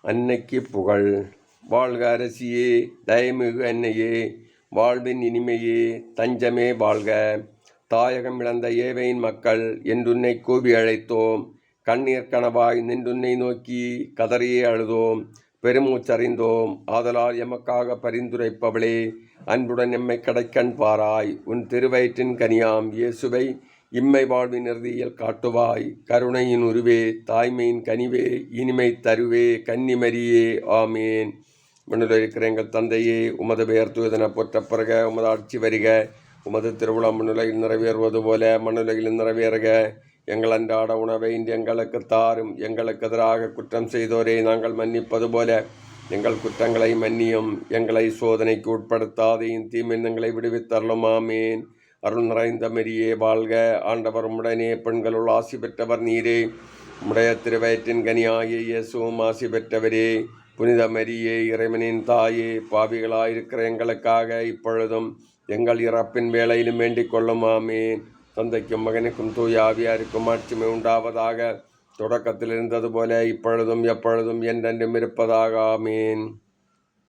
அன்னைக்கு புகழ். வாழ்க அரசியே, தயமிகு அன்னையே, வாழ்வின் இனிமையே, தஞ்சமே வாழ்க. தாயகம் இழந்த ஏவையின் மக்கள் என்றுன்னை கூவி அழைத்தோம். கண்ணீர் கனவாய் நின்றுன்னை நோக்கி கதறியே அழுதோம். பெருமூச்சறிந்தோம். ஆதலால் எமக்காக பரிந்துரைப்பவளே, அன்புடன் எம்மை கடைக்கண் பாராய். உன் திருவயிற்றின் கனியாம் இயேசுவை இம்மை வாழ்வின் இறுதியில் காட்டுவாய். கருணையின் உருவே, தாய்மையின் கனிவே, இனிமை தருவே, கன்னிமரியே, ஆமேன். மண்ணுல இருக்கிற எங்கள் தந்தையே, உமது பெயர் தூதென போற்றப் பெறுக. உமது ஆட்சி வருக. உமது திருவிழா மண்ணுலகில் நிறைவேறுவது போல மண்ணுலகில் நிறைவேறுக. எங்கள் அன்றாட உணவை இன்று எங்களுக்கு தாரும். எங்களுக்கு எதிராக குற்றம் செய்தோரை நாங்கள் மன்னிப்பது போல எங்கள் குற்றங்களை மன்னியும். எங்களை சோதனைக்கு உட்படுத்தாதையும் தீமின்னங்களை விடுவித்தருளும். ஆமேன். அருள் நிறைந்த மரியே வாழ்க. ஆண்டவர் உடனே பெண்களுள் ஆசி பெற்றவர் நீரே. உடைய திருவயிற்றின் கனியாகிய இயேசுவும் ஆசி பெற்றவரே. புனித மரியே, இறைவனின் தாயே, பாவிகளாயிருக்கிற எங்களுக்காக இப்பொழுதும் எங்கள் இறப்பின் வேளையிலும் வேண்டிக் கொள்ளும். ஆமேன். தந்தைக்கும் மகனுக்கும் தூய ஆவியாருக்கும் ஆட்சிமை உண்டாவதாக. தொடக்கத்தில் இருந்தது போல இப்பொழுதும் எப்பொழுதும் என்றென்றும் இருப்பதாக. ஆமேன்.